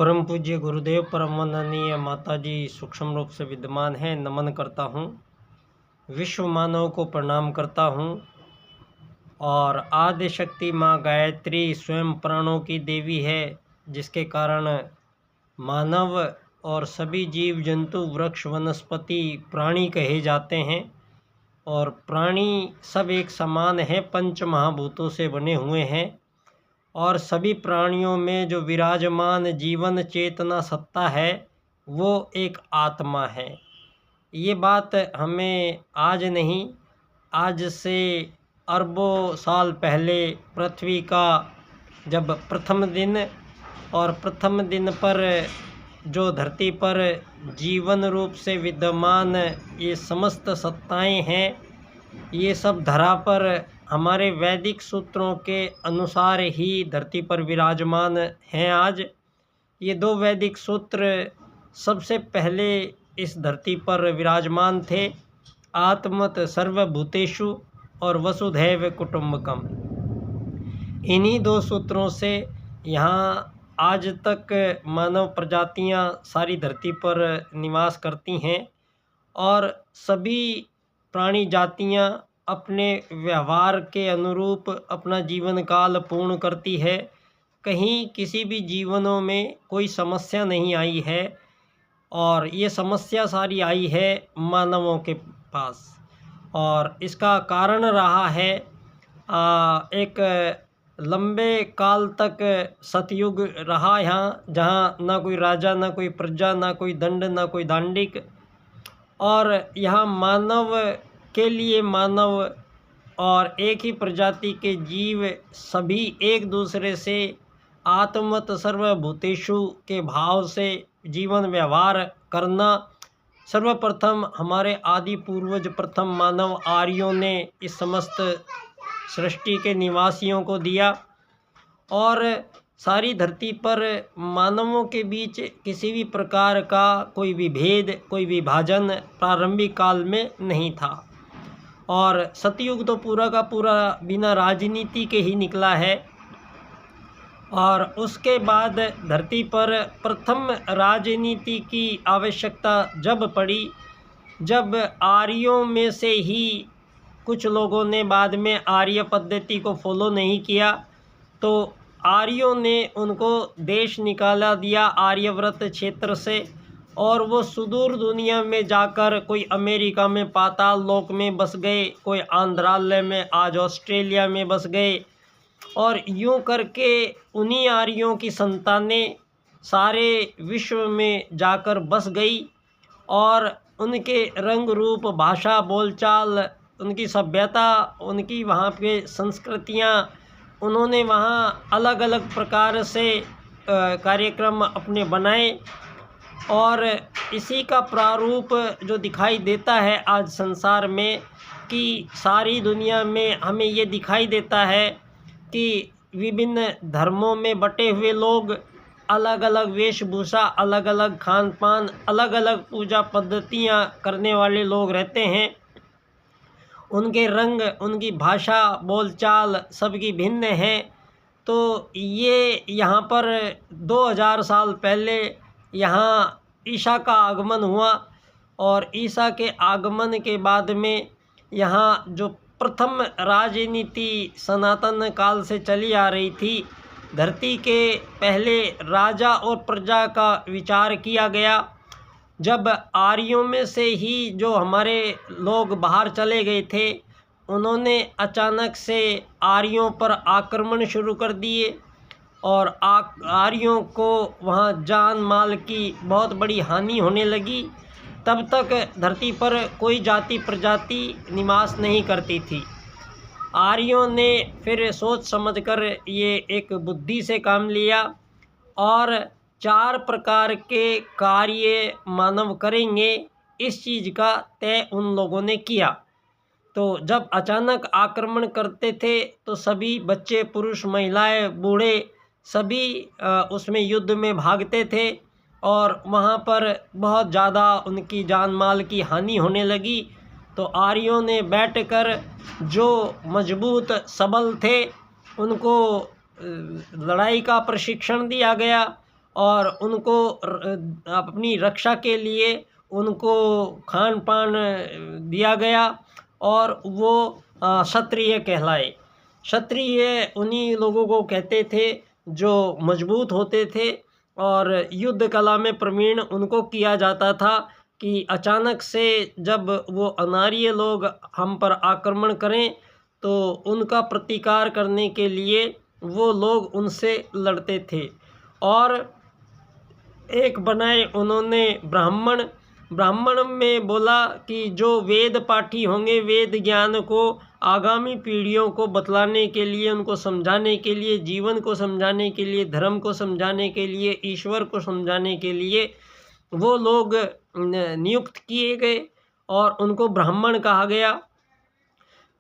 परम पूज्य गुरुदेव परम वंदनीय माताजी सूक्ष्म रूप से विद्यमान है। नमन करता हूँ, विश्व मानव को प्रणाम करता हूँ। और आदि शक्ति माँ गायत्री स्वयं प्राणों की देवी है, जिसके कारण मानव और सभी जीव जंतु वृक्ष वनस्पति प्राणी कहे जाते हैं। और प्राणी सब एक समान है, पंच महाभूतों से बने हुए हैं। और सभी प्राणियों में जो विराजमान जीवन चेतना सत्ता है वो एक आत्मा है। ये बात हमें आज नहीं, आज से अरबों साल पहले पृथ्वी का जब प्रथम दिन और प्रथम दिन पर जो धरती पर जीवन रूप से विद्यमान ये समस्त सत्ताएं हैं, ये सब धरा पर हमारे वैदिक सूत्रों के अनुसार ही धरती पर विराजमान हैं। आज ये दो वैदिक सूत्र सबसे पहले इस धरती पर विराजमान थे, आत्मत सर्वभूतेषु और वसुधैव कुटुंबकम। इन्हीं दो सूत्रों से यहाँ आज तक मानव प्रजातियाँ सारी धरती पर निवास करती हैं। और सभी प्राणी जातियाँ अपने व्यवहार के अनुरूप अपना जीवन काल पूर्ण करती है। कहीं किसी भी जीवनों में कोई समस्या नहीं आई है, और ये समस्या सारी आई है मानवों के पास। और इसका कारण रहा है एक लंबे काल तक सतयुग रहा यहाँ, जहाँ ना कोई राजा, ना कोई प्रजा, ना कोई दंड, ना कोई दांडिक। और यहाँ मानव के लिए मानव और एक ही प्रजाति के जीव सभी एक दूसरे से आत्मत सर्वभूतेषु के भाव से जीवन व्यवहार करना सर्वप्रथम हमारे आदि पूर्वज प्रथम मानव आर्यों ने इस समस्त सृष्टि के निवासियों को दिया। और सारी धरती पर मानवों के बीच किसी भी प्रकार का कोई विभेद, कोई विभाजन प्रारंभिक काल में नहीं था। और सतयुग तो पूरा का पूरा बिना राजनीति के ही निकला है। और उसके बाद धरती पर प्रथम राजनीति की आवश्यकता जब पड़ी, जब आर्यों में से ही कुछ लोगों ने बाद में आर्य पद्धति को फॉलो नहीं किया, तो आर्यों ने उनको देश निकाला दिया आर्यव्रत क्षेत्र से। और वो सुदूर दुनिया में जाकर कोई अमेरिका में पाताल लोक में बस गए, कोई आंध्रालय में, आज ऑस्ट्रेलिया में बस गए। और यूं करके उन्हीं आर्यों की संतानें सारे विश्व में जाकर बस गई। और उनके रंग रूप, भाषा, बोलचाल, उनकी सभ्यता, उनकी वहाँ पे संस्कृतियाँ, उन्होंने वहाँ अलग अलग प्रकार से कार्यक्रम अपने बनाए। और इसी का प्रारूप जो दिखाई देता है आज संसार में, कि सारी दुनिया में हमें ये दिखाई देता है कि विभिन्न धर्मों में बटे हुए लोग, अलग अलग वेशभूषा, अलग अलग खान पान, अलग अलग पूजा पद्धतियाँ करने वाले लोग रहते हैं। उनके रंग, उनकी भाषा, बोलचाल सबकी भिन्न है। तो ये यहाँ पर 2000 साल पहले यहाँ ईसा का आगमन हुआ। और ईसा के आगमन के बाद में यहाँ जो प्रथम राजनीति सनातन काल से चली आ रही थी, धरती के पहले राजा और प्रजा का विचार किया गया। जब आर्यों में से ही जो हमारे लोग बाहर चले गए थे, उन्होंने अचानक से आर्यों पर आक्रमण शुरू कर दिए। और आर्यों को वहाँ जान माल की बहुत बड़ी हानि होने लगी। तब तक धरती पर कोई जाति प्रजाति निवास नहीं करती थी। आर्यों ने फिर सोच समझकर ये एक बुद्धि से काम लिया, और 4 प्रकार के कार्य मानव करेंगे, इस चीज़ का तय उन लोगों ने किया। तो जब अचानक आक्रमण करते थे तो सभी बच्चे, पुरुष, महिलाएं, बूढ़े सभी उसमें युद्ध में भागते थे। और वहाँ पर बहुत ज़्यादा उनकी जान माल की हानि होने लगी। तो आर्यों ने बैठकर जो मजबूत सबल थे उनको लड़ाई का प्रशिक्षण दिया गया। और उनको अपनी रक्षा के लिए उनको खान पान दिया गया और वो क्षत्रिय कहलाए। क्षत्रिय उन्हीं लोगों को कहते थे जो मजबूत होते थे और युद्ध कला में प्रवीण उनको किया जाता था कि अचानक से जब वो अनार्य लोग हम पर आक्रमण करें तो उनका प्रतिकार करने के लिए वो लोग उनसे लड़ते थे। और एक बनाए उन्होंने ब्राह्मण। ब्राह्मण में बोला कि जो वेद पाठी होंगे, वेद ज्ञान को आगामी पीढ़ियों को बतलाने के लिए, उनको समझाने के लिए, जीवन को समझाने के लिए, धर्म को समझाने के लिए, ईश्वर को समझाने के लिए वो लोग नियुक्त किए गए और उनको ब्राह्मण कहा गया।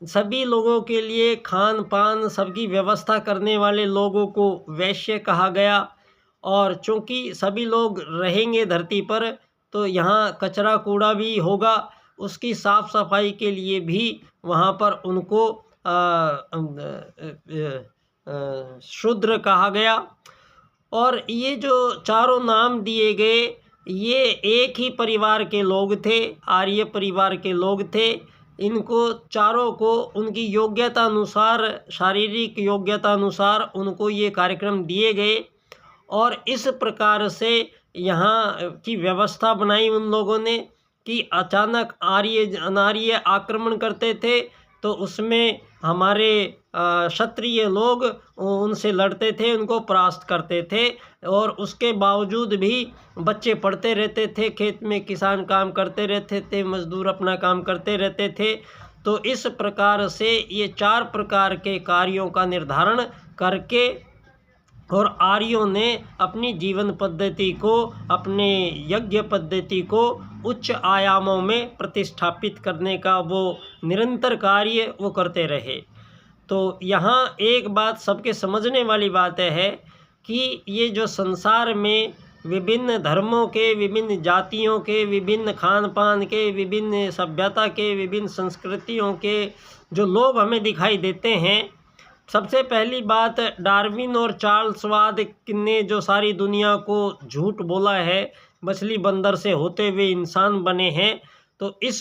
सभी लोगों के लिए खान पान सबकी व्यवस्था करने वाले लोगों को वैश्य कहा गया। और चूँकि सभी लोग रहेंगे धरती पर तो यहाँ कचरा कूड़ा भी होगा, उसकी साफ सफाई के लिए भी वहाँ पर उनको शूद्र कहा गया। और ये जो चारों नाम दिए गए ये एक ही परिवार के लोग थे, आर्य परिवार के लोग थे। इनको चारों को उनकी योग्यता अनुसार, शारीरिक योग्यता अनुसार उनको ये कार्यक्रम दिए गए और इस प्रकार से यहाँ की व्यवस्था बनाई उन लोगों ने कि अचानक अनार्य आक्रमण करते थे तो उसमें हमारे क्षत्रिय लोग उनसे लड़ते थे, उनको परास्त करते थे। और उसके बावजूद भी बच्चे पढ़ते रहते थे, खेत में किसान काम करते रहते थे, मजदूर अपना काम करते रहते थे। तो इस प्रकार से ये 4 प्रकार के कार्यों का निर्धारण करके और आर्यों ने अपनी जीवन पद्धति को, अपने यज्ञ पद्धति को उच्च आयामों में प्रतिष्ठापित करने का वो निरंतर कार्य वो करते रहे। तो यहाँ एक बात सबके समझने वाली बात है कि ये जो संसार में विभिन्न धर्मों के, विभिन्न जातियों के, विभिन्न खान पान के, विभिन्न सभ्यता के, विभिन्न संस्कृतियों के जो लोग हमें दिखाई देते हैं, सबसे पहली बात डार्विन और चार्ल्स वाद ने जो सारी दुनिया को झूठ बोला है, मछली बंदर से होते हुए इंसान बने हैं, तो इस